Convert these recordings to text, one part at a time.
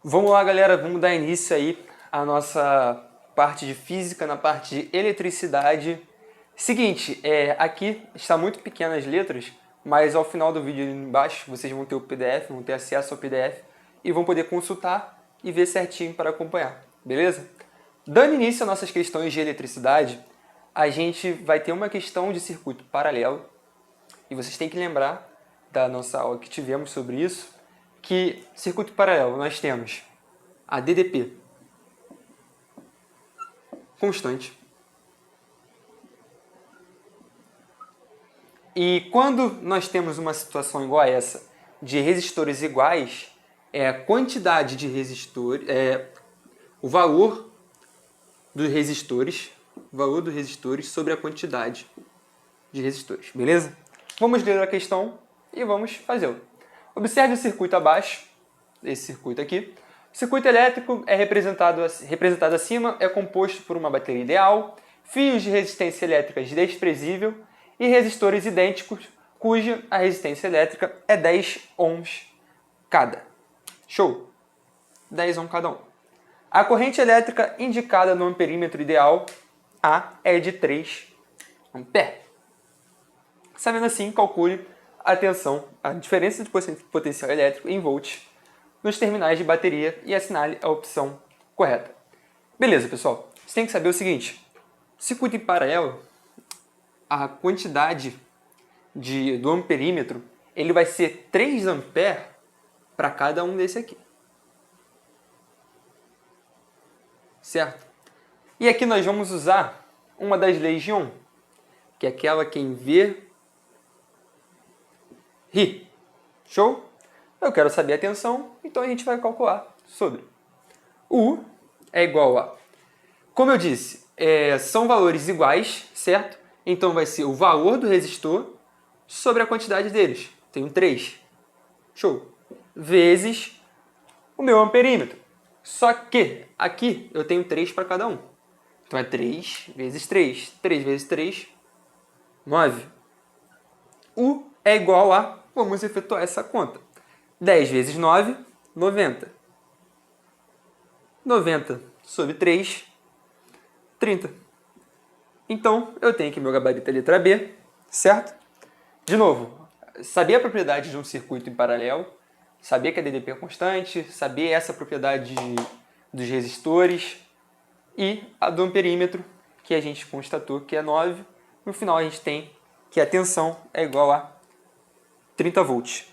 Vamos lá, galera, vamos dar início aí à nossa parte de física, na parte de eletricidade. Seguinte, aqui está muito pequenas letras, mas ao final do vídeo ali embaixo vocês vão ter o PDF, vão ter acesso ao PDF e vão poder consultar e ver certinho para acompanhar, beleza? Dando início às nossas questões de eletricidade, a gente vai ter uma questão de circuito paralelo e vocês têm que lembrar da nossa aula que tivemos sobre isso, que circuito paralelo nós temos a DDP constante. E quando nós temos uma situação igual a essa, de resistores iguais, a quantidade de resistores, o valor dos resistores sobre a quantidade de resistores, beleza? Vamos ler a questão e vamos fazê-la. Observe o circuito abaixo, esse circuito aqui. O circuito elétrico é representado acima, é composto por uma bateria ideal, fios de resistência elétrica desprezível e resistores idênticos, cuja a resistência elétrica é 10 ohms cada. Show! 10 ohms cada um. A corrente elétrica indicada no amperímetro ideal A é de 3 ampere. Sabendo assim, calcule a diferença de potencial elétrico em volts nos terminais de bateria e assinale a opção correta. Beleza, pessoal? Você tem que saber o seguinte: circuito em paralelo, a quantidade do amperímetro ele vai ser 3 amperes para cada um desse aqui. Certo? E aqui nós vamos usar uma das leis de Ohm, que é aquela quem vê ri. Show? Eu quero saber a tensão, então a gente vai calcular sobre. U é igual a... Como eu disse, são valores iguais, certo? Então vai ser o valor do resistor sobre a quantidade deles. Tenho 3. Show. Vezes o meu amperímetro. Só que aqui eu tenho 3 para cada um. Então é 3 vezes 3. 3 vezes 3, 9. U é igual a... Vamos efetuar essa conta. 10 vezes 9, 90. 90 sobre 3, 30. Então, eu tenho aqui meu gabarito, a letra B, certo? De novo, saber a propriedade de um circuito em paralelo, saber que a DDP é constante, saber essa propriedade dos resistores e a do amperímetro, que a gente constatou que é 9. No final, a gente tem que a tensão é igual a 30 volts.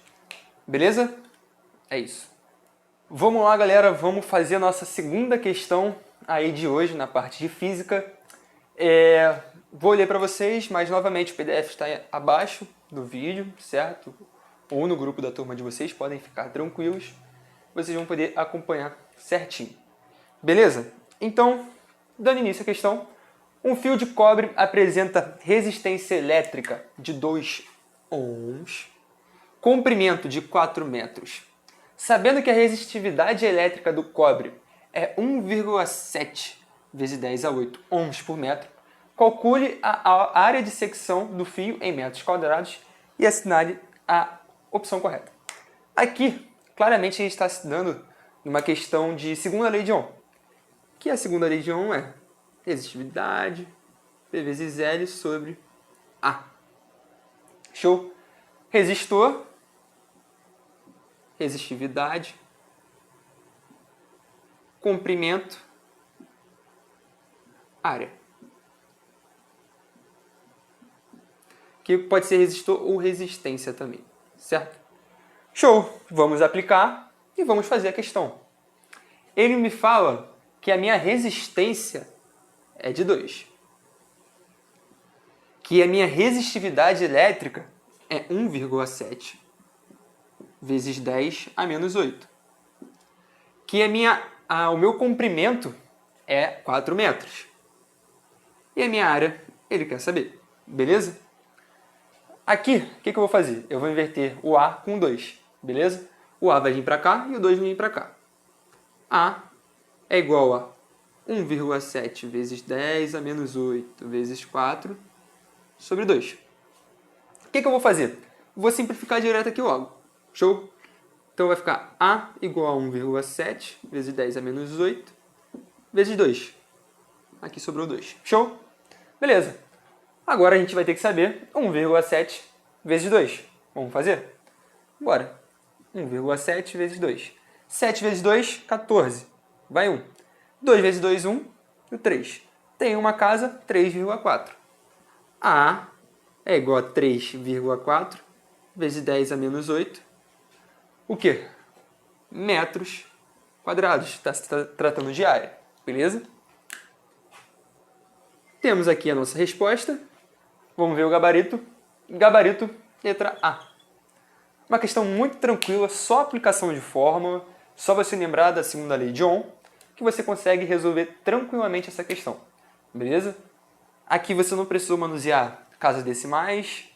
Beleza? É isso. Vamos lá, galera. Vamos fazer a nossa segunda questão aí de hoje na parte de física. Vou ler para vocês, mas novamente o PDF está abaixo do vídeo, certo? Ou no grupo da turma de vocês, podem ficar tranquilos. Vocês vão poder acompanhar certinho. Beleza? Então, dando início à questão, um fio de cobre apresenta resistência elétrica de 2 ohms, comprimento de 4 metros. Sabendo que a resistividade elétrica do cobre é 1,7 vezes 10 a 8 ohms por metro, calcule a área de secção do fio em metros quadrados e assinale a opção correta. Aqui, claramente, a gente está se dando numa questão de segunda lei de Ohm. Que a segunda lei de Ohm é resistividade P vezes L sobre A. Show? Resistor, resistividade, comprimento, área. Que pode ser resistor ou resistência também, certo? Show! Vamos aplicar e vamos fazer a questão. Ele me fala que a minha resistência é de 2. Que a minha resistividade elétrica é 1,7 vezes 10 a menos 8. Que o meu comprimento é 4 metros. E a minha área, ele quer saber. Beleza? Aqui, o que eu vou fazer? Eu vou inverter o A com 2. Beleza? O A vai vir para cá e o 2 vai vir para cá. A é igual a 1,7 vezes 10 a menos 8 vezes 4 sobre 2. O que eu vou fazer? Vou simplificar direto aqui logo. Show? Então vai ficar A igual a 1,7 vezes 10 a menos 8 vezes 2. Aqui sobrou 2. Show? Beleza. Agora a gente vai ter que saber 1,7 vezes 2. Vamos fazer? Bora. 1,7 vezes 2. 7 vezes 2, 14. Vai 1. 2 vezes 2, 1. E o 3. Tem uma casa, 3,4. A é igual a 3,4 vezes 10 a menos 8. O quê? Metros quadrados. Está se tratando de área. Beleza? Temos aqui a nossa resposta. Vamos ver o gabarito. Gabarito, letra A. Uma questão muito tranquila, só aplicação de fórmula, só você lembrar da segunda lei de Ohm, que você consegue resolver tranquilamente essa questão. Beleza? Aqui você não precisou manusear casas decimais,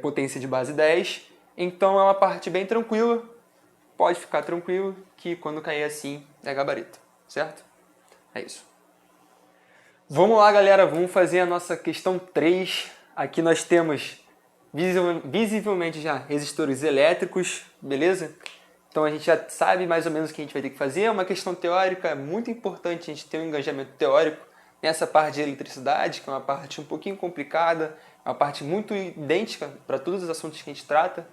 potência de base 10, então é uma parte bem tranquila. Pode ficar tranquilo que quando cair assim é gabarito, certo? É isso. Vamos lá, galera, vamos fazer a nossa questão 3. Aqui nós temos visivelmente já resistores elétricos, beleza? Então a gente já sabe mais ou menos o que a gente vai ter que fazer. É uma questão teórica, é muito importante a gente ter um engajamento teórico nessa parte de eletricidade, que é uma parte um pouquinho complicada, é uma parte muito idêntica para todos os assuntos que a gente trata.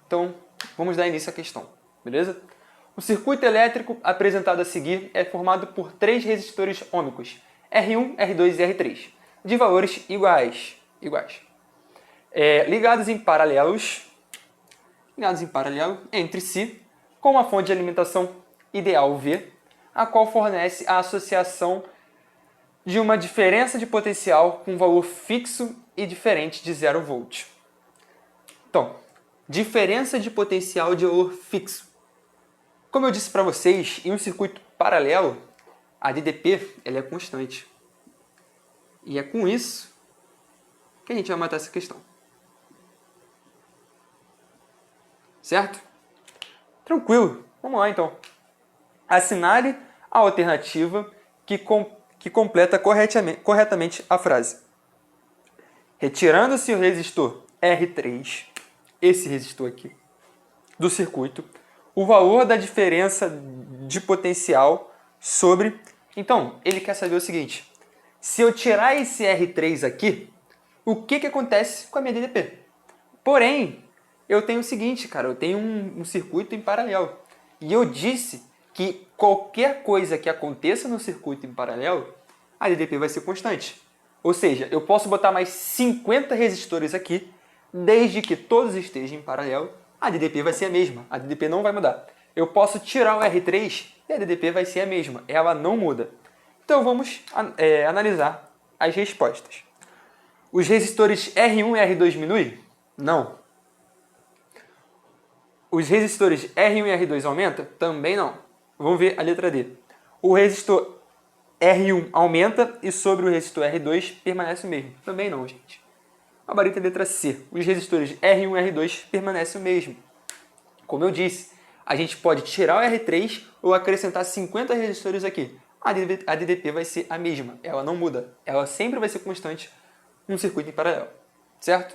Então vamos dar início à questão, beleza? O circuito elétrico apresentado a seguir é formado por 3 resistores ômicos, R1, R2 e R3, de valores iguais. Ligados em paralelo entre si, com uma fonte de alimentação ideal V, a qual fornece a associação de uma diferença de potencial com valor fixo e diferente de 0 volt. Então, diferença de potencial de valor fixo. Como eu disse para vocês, em um circuito paralelo, a DDP ela é constante. E é com isso que a gente vai matar essa questão. Certo? Tranquilo. Vamos lá, então. Assinale a alternativa que completa corretamente a frase. Retirando-se o resistor R3, esse resistor aqui, do circuito, o valor da diferença de potencial sobre... Então, ele quer saber o seguinte. Se eu tirar esse R3 aqui, o que acontece com a minha DDP? Porém, eu tenho o seguinte, cara, eu tenho um circuito em paralelo. E eu disse que qualquer coisa que aconteça no circuito em paralelo, a DDP vai ser constante. Ou seja, eu posso botar mais 50 resistores aqui, desde que todos estejam em paralelo, a DDP vai ser a mesma. A DDP não vai mudar. Eu posso tirar o R3 e a DDP vai ser a mesma. Ela não muda. Então vamos analisar as respostas. Os resistores R1 e R2 diminuem? Não. Os resistores R1 e R2 aumentam? Também não. Vamos ver a letra D. O resistor R1 aumenta e sobre o resistor R2 permanece o mesmo? Também não, gente. Gabarito é a letra C. Os resistores R1 e R2 permanecem o mesmo. Como eu disse, a gente pode tirar o R3 ou acrescentar 50 resistores aqui. A DDP vai ser a mesma. Ela não muda. Ela sempre vai ser constante num circuito em paralelo. Certo?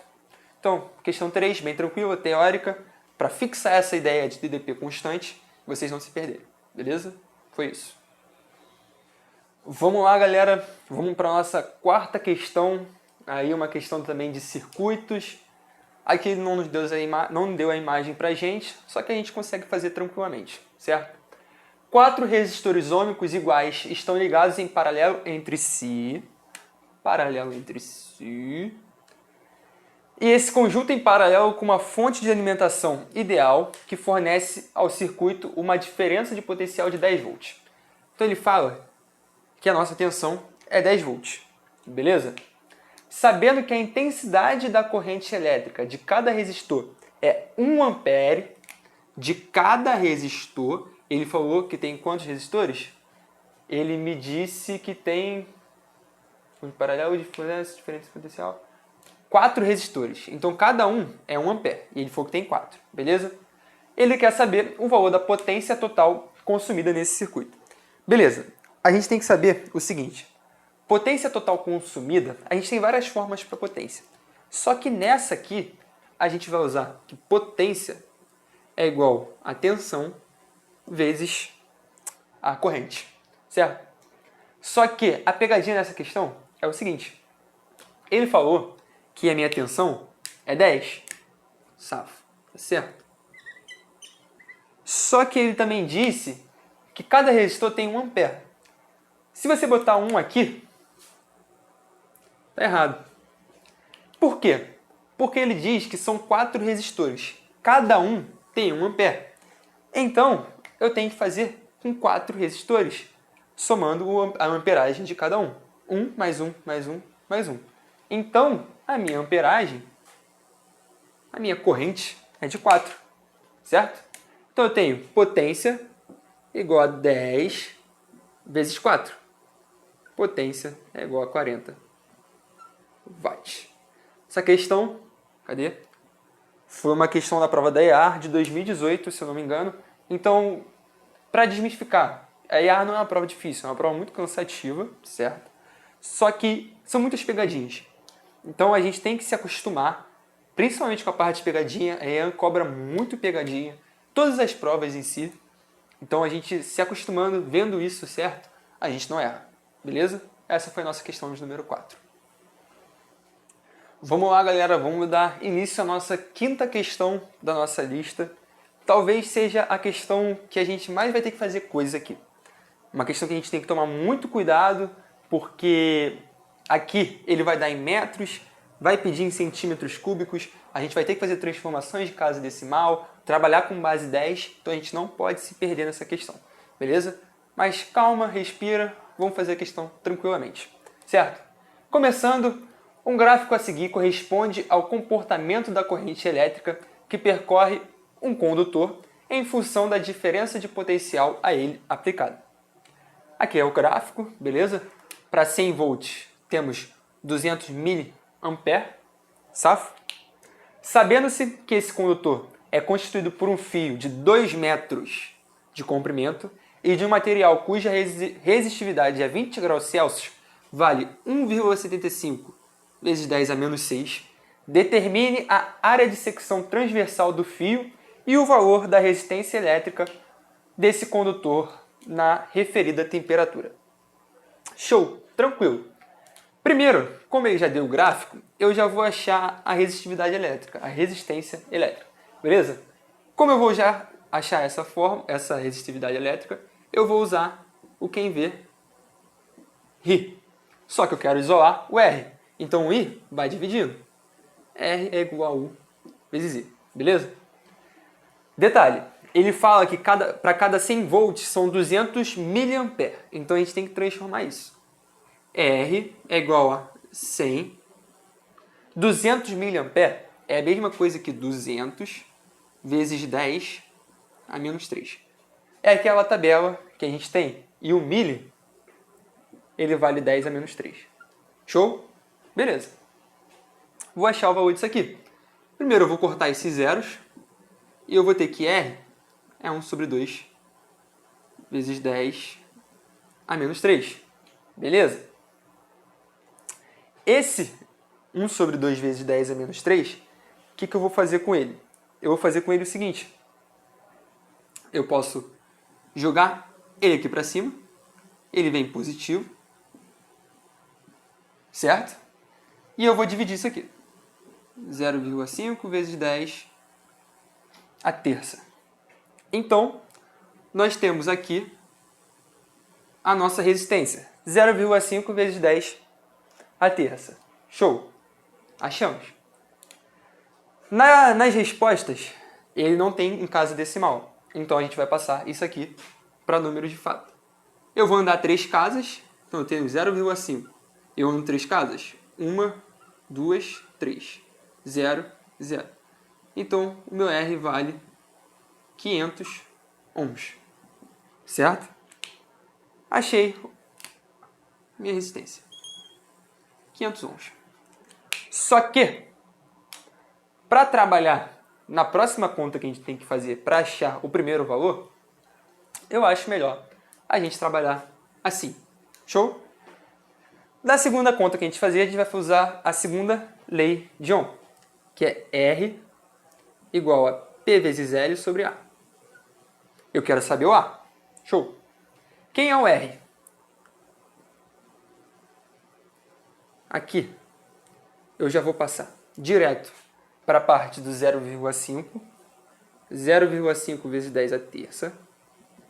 Então, questão 3, bem tranquila, teórica. Para fixar essa ideia de DDP constante, vocês não se perderem. Beleza? Foi isso. Vamos lá, galera. Vamos para a nossa quarta questão. Aí uma questão também de circuitos. Aqui ele não deu a imagem para a gente, só que a gente consegue fazer tranquilamente, certo? 4 resistores ômicos iguais estão ligados em paralelo entre si. E esse conjunto em paralelo com uma fonte de alimentação ideal que fornece ao circuito uma diferença de potencial de 10 volts. Então ele fala que a nossa tensão é 10 volts, beleza? Sabendo que a intensidade da corrente elétrica de cada resistor é 1 ampere, de cada resistor, ele falou que tem quantos resistores? Ele me disse que tem, um paralelo de diferença de potencial, 4 resistores. Então cada um é 1 ampere, e ele falou que tem 4, beleza? Ele quer saber o valor da potência total consumida nesse circuito. Beleza, a gente tem que saber o seguinte. Potência total consumida, a gente tem várias formas para potência. Só que nessa aqui, a gente vai usar que potência é igual a tensão vezes a corrente, certo? Só que a pegadinha nessa questão é o seguinte. Ele falou que a minha tensão é 10. Safo, tá certo? Só que ele também disse que cada resistor tem 1 ampere. Se você botar 1 aqui, tá errado. Por quê? Porque ele diz que são 4 resistores. Cada um tem 1 ampere. Então, eu tenho que fazer com 4 resistores, somando a amperagem de cada um. 1 mais 1 mais 1 mais 1. Então, a minha amperagem, a minha corrente é de 4, certo? Então, eu tenho potência igual a 10 vezes 4. Potência é igual a 40 watts. Essa questão, cadê? Foi uma questão da prova da EAR de 2018, se eu não me engano. Então, para desmistificar, a EAR não é uma prova difícil, é uma prova muito cansativa, certo? Só que são muitas pegadinhas. Então, a gente tem que se acostumar, principalmente com a parte de pegadinha. A EAR cobra muito pegadinha, todas as provas em si. Então, a gente se acostumando, vendo isso, certo? A gente não erra, beleza? Essa foi a nossa questão de número 4. Vamos lá, galera, vamos dar início à nossa 5ª questão da nossa lista. Talvez seja a questão que a gente mais vai ter que fazer coisa aqui. Uma questão que a gente tem que tomar muito cuidado, porque aqui ele vai dar em metros, vai pedir em centímetros cúbicos, a gente vai ter que fazer transformações de casa decimal, trabalhar com base 10, então a gente não pode se perder nessa questão, beleza? Mas calma, respira, vamos fazer a questão tranquilamente, certo? Começando, um gráfico a seguir corresponde ao comportamento da corrente elétrica que percorre um condutor em função da diferença de potencial a ele aplicada. Aqui é o gráfico, beleza? Para 100 volts temos 200 mA, safo? Sabendo-se que esse condutor é constituído por um fio de 2 metros de comprimento e de um material cuja resistividade é 20 graus Celsius, vale 1,75 vezes 10 a menos 6, determine a área de secção transversal do fio e o valor da resistência elétrica desse condutor na referida temperatura. Show, tranquilo. Primeiro, como ele já deu o gráfico, eu já vou achar a resistividade elétrica, a resistência elétrica, beleza? Como eu vou já achar essa resistividade elétrica, eu vou usar o quem vê ri. Só que eu quero isolar o R. Então o I vai dividindo. R é igual a U vezes I, beleza? Detalhe, ele fala que para cada 100 volts são 200 mA. Então a gente tem que transformar isso. R é igual a 100. 200 mA é a mesma coisa que 200 vezes 10 a menos 3. É aquela tabela que a gente tem. E o milli, ele vale 10 a menos 3. Show? Beleza. Vou achar o valor disso aqui. Primeiro eu vou cortar esses zeros. E eu vou ter que R é 1 sobre 2 vezes 10 a menos 3. Beleza? Esse 1 sobre 2 vezes 10 a menos 3, o que eu vou fazer com ele? Eu vou fazer com ele o seguinte. Eu posso jogar ele aqui para cima. Ele vem positivo. Certo? E eu vou dividir isso aqui. 0,5 vezes 10 a terça. Então, nós temos aqui a nossa resistência. 0,5 vezes 10 a terça. Show! Achamos. Nas respostas, ele não tem em casa decimal. Então, a gente vai passar isso aqui para números de fato. Eu vou andar 3 casas. Então, eu tenho 0,5. Eu ando 3 casas. 1, 2, 3. 0, 0. Então, o meu R vale 500 ohms. Certo? Achei minha resistência. 500 ohms. Só que, para trabalhar na próxima conta que a gente tem que fazer para achar o primeiro valor, eu acho melhor a gente trabalhar assim. Show? Na segunda conta que a gente fazer, a gente vai usar a segunda lei de Ohm, que é R igual a P vezes L sobre A. Eu quero saber o A. Show! Quem é o R? Aqui, eu já vou passar direto para a parte do 0,5. 0,5 vezes 10 à terça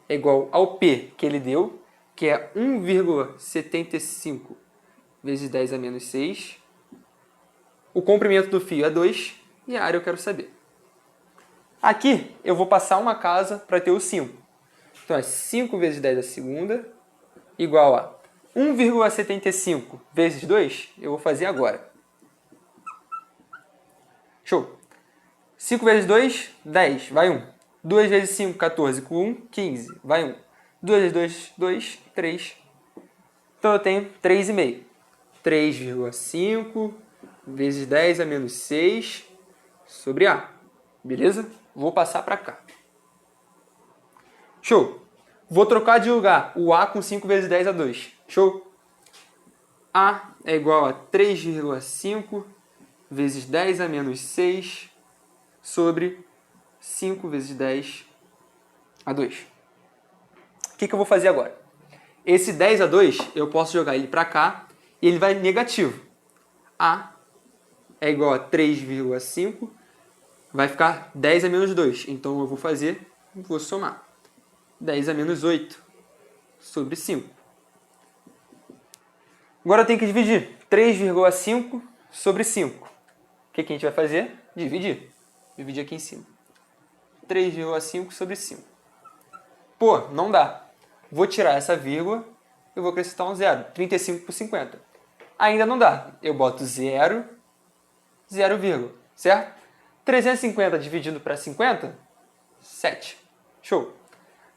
é igual ao P que ele deu, que é 1,75 vezes 10 a menos 6. O comprimento do fio é 2 e a área eu quero saber. Aqui eu vou passar uma casa para ter o 5. Então é 5 vezes 10 à segunda igual a 1,75 vezes 2, eu vou fazer agora. Show! 5 vezes 2, 10, vai 1. 2 vezes 5, 14, com 1, 15, vai 1. 2 vezes 2, 2, 3. Então eu tenho 3,5. 3,5 vezes 10 a menos 6 sobre A. Beleza? Vou passar para cá. Show! Vou trocar de lugar o A com 5 vezes 10 a 2. Show? A é igual a 3,5 vezes 10 a menos 6 sobre 5 vezes 10 a 2. O que eu vou fazer agora? Esse 10 a 2, eu posso jogar ele para cá e ele vai negativo. A é igual a 3,5, vai ficar 10 a menos 2. Então eu vou somar. 10 a menos 8 sobre 5. Agora eu tenho que dividir 3,5 sobre 5. O que a gente vai fazer? Dividir. Dividir aqui em cima. 3,5 sobre 5. Pô, não dá. Vou tirar essa vírgula, eu vou acrescentar um zero. 35 por 50. Ainda não dá. Eu boto 0, 0, certo? 350 dividido para 50, 7. Show.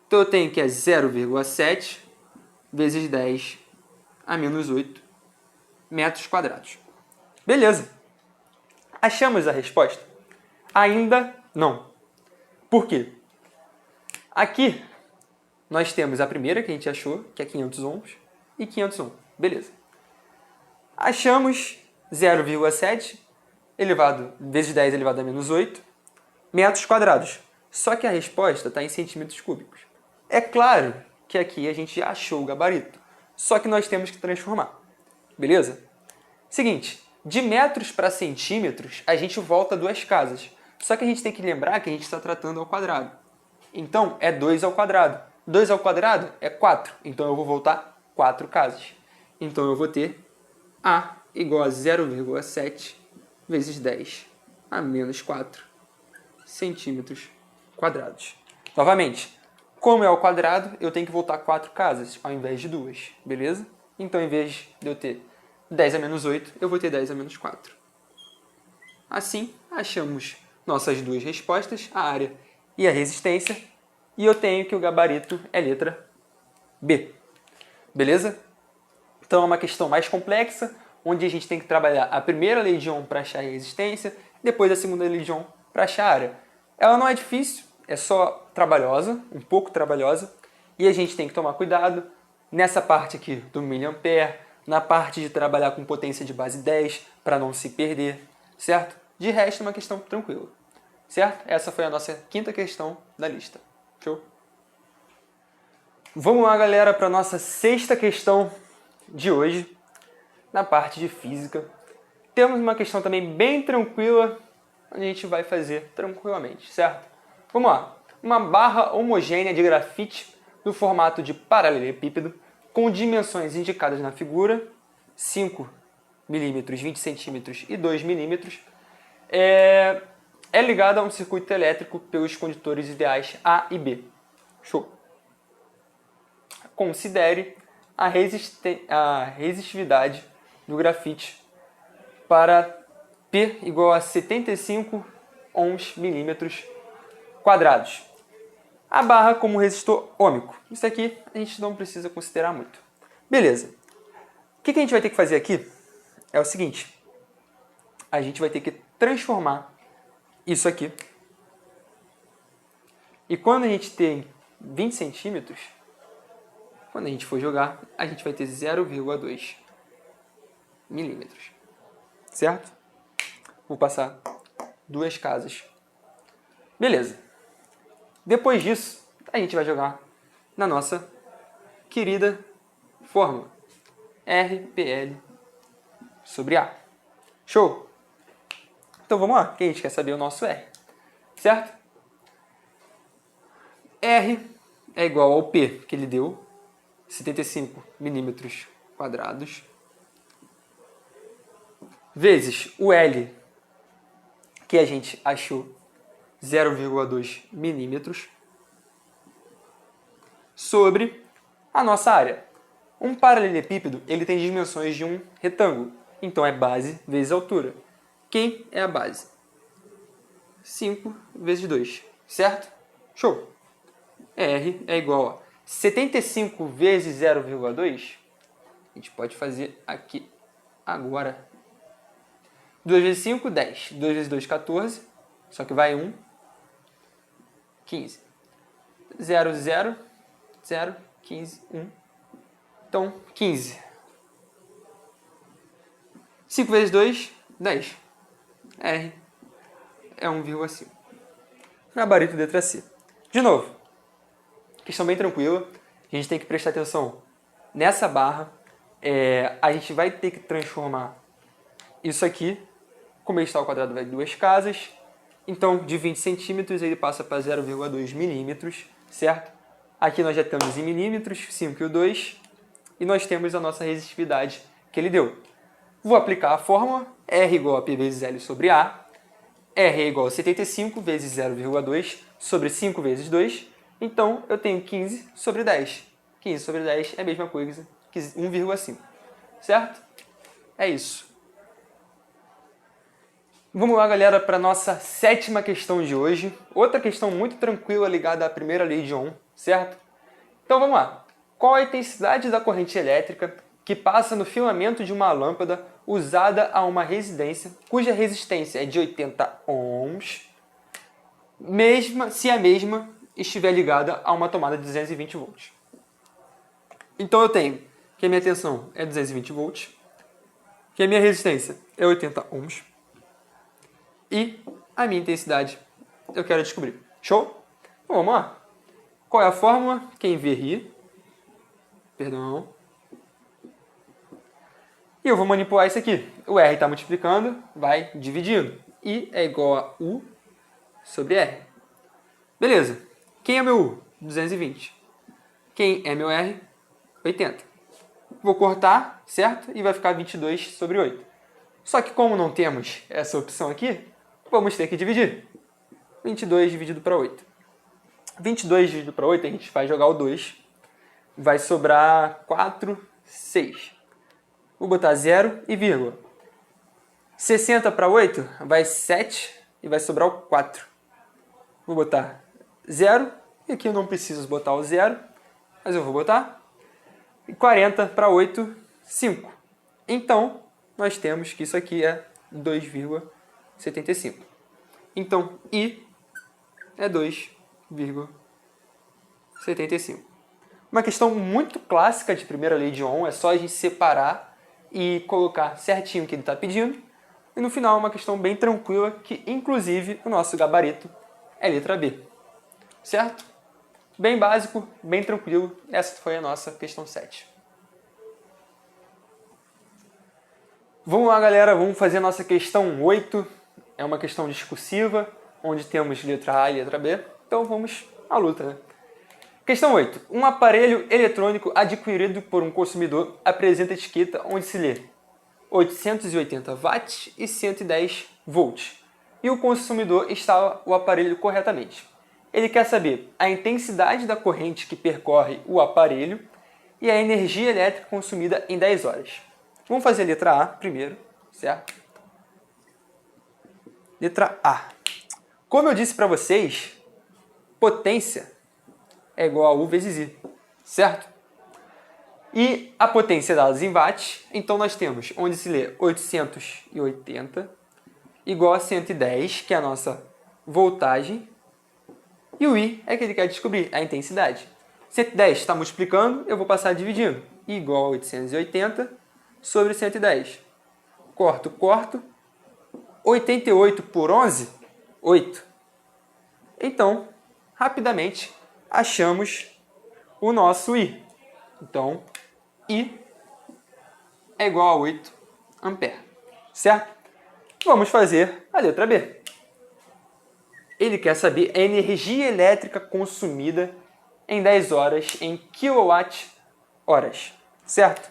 Então eu tenho que é 0,7 vezes 10 a menos 8 metros quadrados. Beleza. Achamos a resposta? Ainda não. Por quê? Aqui nós temos a primeira que a gente achou, que é 500 ohms, e 500 ohms. Beleza. Achamos 0,7 vezes 10 elevado a menos 8 metros quadrados. Só que a resposta está em centímetros cúbicos. É claro que aqui a gente já achou o gabarito, só que nós temos que transformar. Beleza? Seguinte, de metros para centímetros, a gente volta 2 casas. Só que a gente tem que lembrar que a gente está tratando ao quadrado. Então, é 2 ao quadrado. 2 ao quadrado é 4. Então, eu vou voltar 4 casas. Então, eu vou ter A igual a 0,7 vezes 10 a menos 4 centímetros quadrados. Novamente, como é ao quadrado, eu tenho que voltar 4 casas ao invés de 2. Beleza? Então, em vez de eu ter 10 a menos 8, eu vou ter 10 a menos 4. Assim, achamos nossas duas respostas, a área e a resistência, e eu tenho que o gabarito é letra B. Beleza? Então é uma questão mais complexa, onde a gente tem que trabalhar a primeira lei de Ohm para achar a resistência, depois a segunda lei de Ohm para achar a área. Ela não é difícil, é só trabalhosa, um pouco trabalhosa, e a gente tem que tomar cuidado nessa parte aqui do miliampere, na parte de trabalhar com potência de base 10 para não se perder, certo? De resto, é uma questão tranquila, certo? Essa foi a nossa quinta questão da lista. Show? Vamos lá, galera, para a nossa sexta questão de hoje, na parte de física. Temos uma questão também bem tranquila, onde a gente vai fazer tranquilamente, certo? Vamos lá. Uma barra homogênea de grafite no formato de paralelepípedo, com dimensões indicadas na figura, 5 mm, 20 cm e 2 mm, é ligada a um circuito elétrico pelos condutores ideais A e B. Show! Considere a resistividade do grafite para P igual a 75 ohms milímetros quadrados. A barra como resistor ôhmico. Isso aqui a gente não precisa considerar muito. Beleza. O que a gente vai ter que fazer aqui é o seguinte. A gente vai ter que transformar isso aqui. E quando a gente tem 20 centímetros, quando a gente for jogar, a gente vai ter 0,2 milímetros. Certo? Vou passar 2 casas Beleza. Depois disso, a gente vai jogar na nossa querida fórmula. RPL sobre A. Show? Então vamos lá, que a gente quer saber o nosso R. Certo? R é igual ao P que ele deu, 75 milímetros quadrados, vezes o L que a gente achou, 0,2 milímetros, sobre a nossa área. Um paralelepípedo ele tem dimensões de um retângulo, então é base vezes altura. Quem é a base? 5 vezes 2, certo? Show! R é igual a 75 vezes 0,2. A gente pode fazer aqui agora. 2 vezes 5, 10. 2 vezes 2, 14. Só que vai 1, 15. 0, 0, 0, 15, 1. Então, 15. 5 vezes 2, 10. R é 1,5. Gabarito letra C. De novo, questão bem tranquila. A gente tem que prestar atenção nessa barra. A gente vai ter que transformar isso aqui. Como ele está ao quadrado, vai 2 casas. Então, de 20 centímetros, ele passa para 0,2 milímetros, certo? Aqui nós já temos em milímetros, 5 e o 2. E nós temos a nossa resistividade que ele deu. Vou aplicar a fórmula. R igual a P vezes L sobre A. R é igual a 75 vezes 0,2 sobre 5 vezes 2. Então, eu tenho 15 sobre 10. 15 sobre 10 é a mesma coisa que 1,5. Certo? É isso. Vamos lá, galera, para a nossa 7ª questão de hoje. Outra questão muito tranquila ligada à primeira lei de Ohm, certo? Então, vamos lá. Qual a intensidade da corrente elétrica que passa no filamento de uma lâmpada usada a uma residência cuja resistência é de 80 ohms, se a mesma estiver ligada a uma tomada de 220 volts. Então eu tenho que a minha tensão é 220 volts, que a minha resistência é 80 ohms e a minha intensidade eu quero descobrir. Show? Então, vamos lá. Qual é a fórmula? Quem vê ri. Perdão. E eu vou manipular isso aqui. O R está multiplicando, vai dividindo. I é igual a U sobre R. Beleza. Quem é meu U? 220. Quem é meu R? 80. Vou cortar, certo? E vai ficar 22 sobre 8. Só que como não temos essa opção aqui, vamos ter que dividir. 22 dividido para 8. 22 dividido para 8, a gente vai jogar o 2. Vai sobrar 4, 6. Vou botar 0 e vírgula. 60 para 8 vai 7 e vai sobrar o 4. Vou botar 0. E aqui eu não preciso botar o 0, mas eu vou botar. E 40 para 8, 5. Então, nós temos que isso aqui é 2,75. Então, I é 2,75. Uma questão muito clássica de primeira lei de Ohm, é só a gente separar e colocar certinho o que ele está pedindo. E no final é uma questão bem tranquila, que inclusive o nosso gabarito é letra B. Certo? Bem básico, bem tranquilo. Essa foi a nossa questão 7. Vamos lá, galera, vamos fazer a nossa questão 8. É uma questão discursiva, onde temos letra A e letra B. Então vamos à luta, né? Questão 8. Um aparelho eletrônico adquirido por um consumidor apresenta etiqueta onde se lê 880 watts e 110 volts. E o consumidor instala o aparelho corretamente. Ele quer saber a intensidade da corrente que percorre o aparelho e a energia elétrica consumida em 10 horas. Vamos fazer a letra A primeiro, certo? Letra A. Como eu disse para vocês, potência é igual a U vezes I, certo? E a potência dada em watts, então nós temos onde se lê 880 igual a 110, que é a nossa voltagem, e o I é que ele quer descobrir, a intensidade. 110 está multiplicando, eu vou passar dividindo. I igual a 880 sobre 110. Corto. 88 por 11, 8. Então, rapidamente, achamos o nosso I. Então, I é igual a 8 ampere, certo? Vamos fazer a letra B. Ele quer saber a energia elétrica consumida em 10 horas em kWh, certo?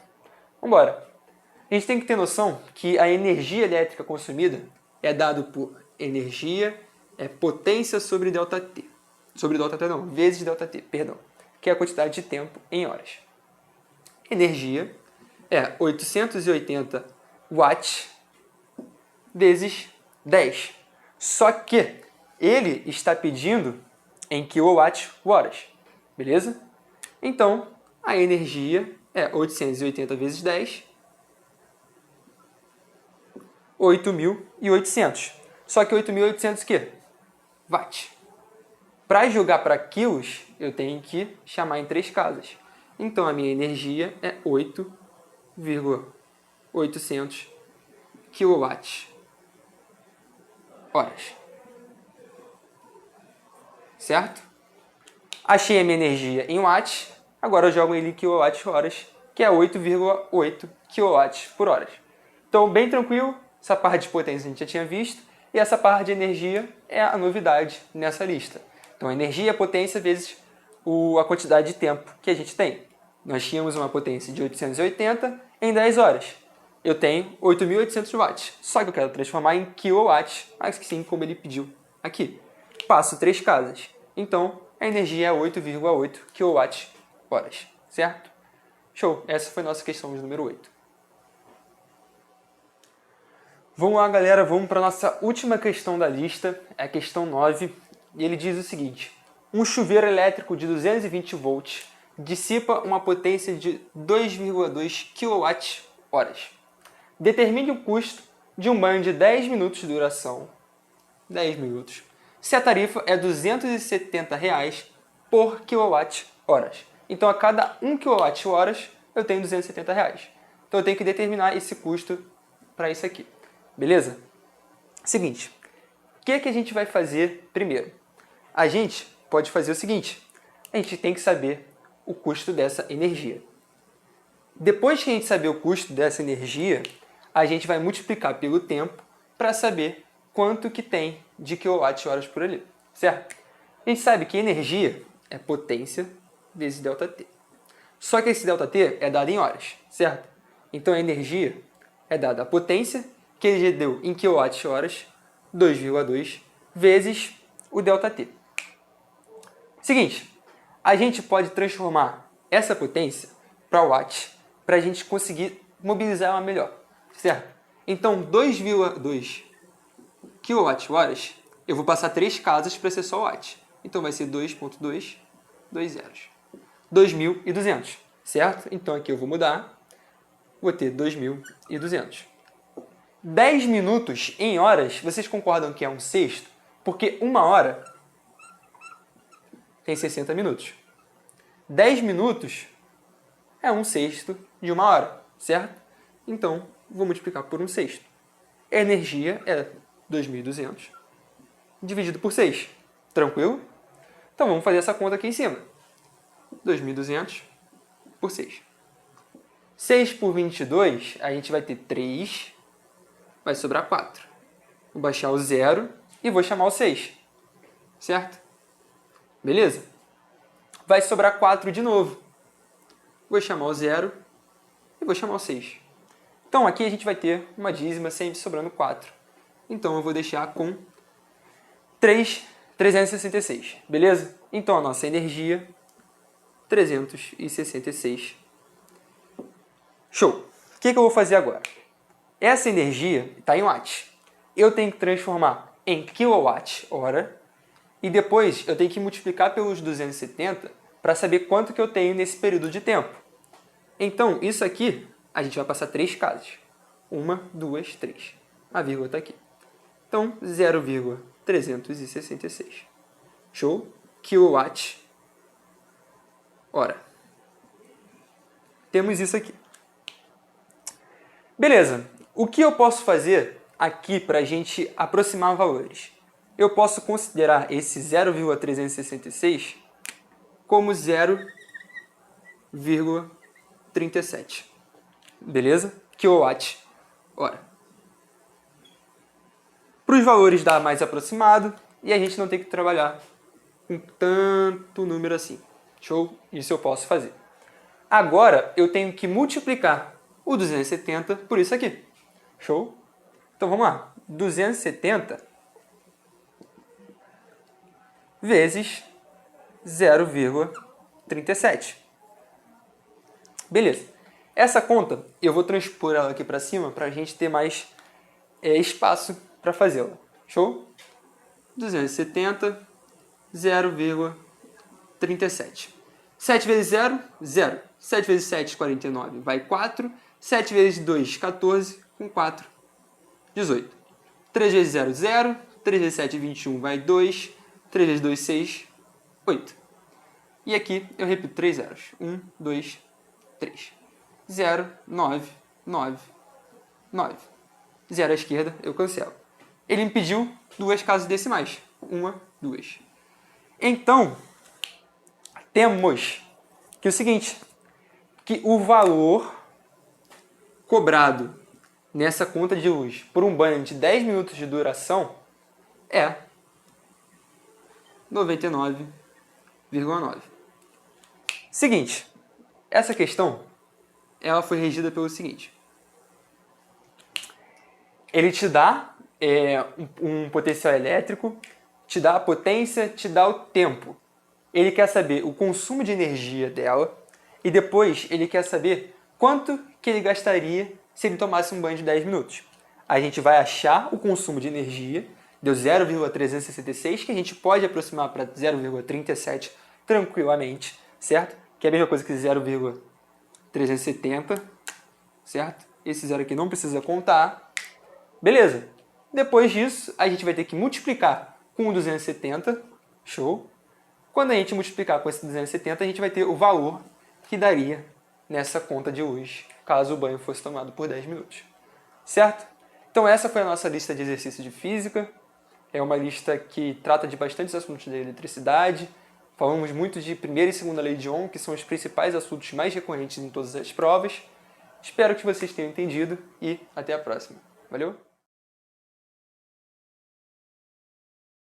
Vamos embora. A gente tem que ter noção que a energia elétrica consumida é dado por energia, potência sobre ΔT. Sobre ΔT não, vezes ΔT, perdão. Que é a quantidade de tempo em horas. Energia é 880 watts vezes 10. Só que ele está pedindo em kWh, beleza? Então, a energia é 880 vezes 10, 8.800. Só que 8.800 o quê? Watt. Para jogar para quilos, eu tenho que chamar em 3 casas. Então, a minha energia é 8,800 kWh. Certo? Achei a minha energia em watts, agora eu jogo ele em kWh, que é 8,8 kWh. Então, bem tranquilo, essa parte de potência a gente já tinha visto, e essa parte de energia é a novidade nessa lista. Então, energia é potência vezes a quantidade de tempo que a gente tem. Nós tínhamos uma potência de 880 em 10 horas. Eu tenho 8.800 watts, só que eu quero transformar em kW, assim como ele pediu aqui. Passo 3 casas. Então, a energia é 8,8 kWh, certo? Show! Essa foi a nossa questão de número 8. Vamos lá, galera, vamos para a nossa última questão da lista, é a questão 9, e ele diz o seguinte: um chuveiro elétrico de 220 volts dissipa uma potência de 2,2 kWh. Determine o custo de um banho de 10 minutos de duração, 10 minutos, se a tarifa é R$ 270 por kWh. Então, a cada 1 kWh, eu tenho R$ 270. Então, eu tenho que determinar esse custo para isso aqui. Beleza? Seguinte, o que a gente vai fazer primeiro? A gente pode fazer o seguinte, a gente tem que saber o custo dessa energia. Depois que a gente saber o custo dessa energia, a gente vai multiplicar pelo tempo para saber quanto que tem de kWh por ali, certo? A gente sabe que energia é potência vezes ΔT. Só que esse ΔT é dado em horas, certo? Então a energia é dada a potência, que ele já deu em kWh, 2,2, vezes o ΔT. Seguinte, a gente pode transformar essa potência para watt, para a gente conseguir mobilizar ela melhor, certo? Então, 2,2 kWh, eu vou passar 3 casas para ser só watt. Então, vai ser 2,2, 2 zeros. 2.200, certo? Então, aqui eu vou mudar, vou ter 2.200. 10 minutos em horas, vocês concordam que é um sexto? Porque 1 hora tem 60 minutos. 10 minutos é um sexto de 1 hora, certo? Então, vou multiplicar por um sexto. A energia é 2.200 dividido por 6. Tranquilo? Então, vamos fazer essa conta aqui em cima. 2.200 por 6. 6 por 22, a gente vai ter 3, vai sobrar 4. Vou baixar o 0 e vou chamar o 6. Certo? Beleza? Vai sobrar 4 de novo. Vou chamar o 0 e vou chamar o 6. Então, aqui a gente vai ter uma dízima sempre sobrando 4. Então, eu vou deixar com 366. Beleza? Então, a nossa energia, 366. Show! O que eu vou fazer agora? Essa energia está em watts. Eu tenho que transformar em kWh e depois eu tenho que multiplicar pelos 270 para saber quanto que eu tenho nesse período de tempo. Então, isso aqui, a gente vai passar 3 casas. 1, 2, 3. A vírgula está aqui. Então, 0,366. Show? KWh. Temos isso aqui. Beleza. O que eu posso fazer aqui para a gente aproximar valores? eu posso considerar esse 0,366 como 0,37. Beleza? Quilowatt-hora. Para os valores dar mais aproximado e a gente não ter que trabalhar com tanto número assim. Show? Isso eu posso fazer. Agora eu tenho que multiplicar o 270 por isso aqui. Show? Então vamos lá. 270 vezes 0,37. Beleza. Essa conta eu vou transpor ela aqui para cima para a gente ter mais espaço para fazê-la. Show? 270, 0,37. 7 vezes 0, 0. 7 vezes 7, 49, vai 4. 7 vezes 2, 14. Com 4, 18. 3 vezes 0, 0. 3 vezes 7, 21, vai 2. 3 vezes 2, 6, 8. E aqui eu repito 3 zeros. 1, 2, 3. 0, 9, 9, 9. 0 à esquerda, eu cancelo. Ele me pediu duas casas decimais. 1, 2. Então, temos que o seguinte, que o valor cobrado nessa conta de luz por um banho de 10 minutos de duração é 99,9. Seguinte, essa questão ela foi regida pelo seguinte. Ele te dá um potencial elétrico, te dá a potência, te dá o tempo. Ele quer saber o consumo de energia dela e depois ele quer saber quanto que ele gastaria se ele tomasse um banho de 10 minutos. A gente vai achar o consumo de energia, deu 0,366, que a gente pode aproximar para 0,37 tranquilamente, certo? Que é a mesma coisa que 0,370, certo? Esse zero aqui não precisa contar. Beleza. Depois disso, a gente vai ter que multiplicar com o 270, show? Quando a gente multiplicar com esse 270, a gente vai ter o valor que daria nessa conta de luz, caso o banho fosse tomado por 10 minutos. Certo? Então essa foi a nossa lista de exercícios de física. É uma lista que trata de bastantes assuntos da eletricidade. Falamos muito de primeira e segunda lei de Ohm, que são os principais assuntos mais recorrentes em todas as provas. Espero que vocês tenham entendido e até a próxima. Valeu?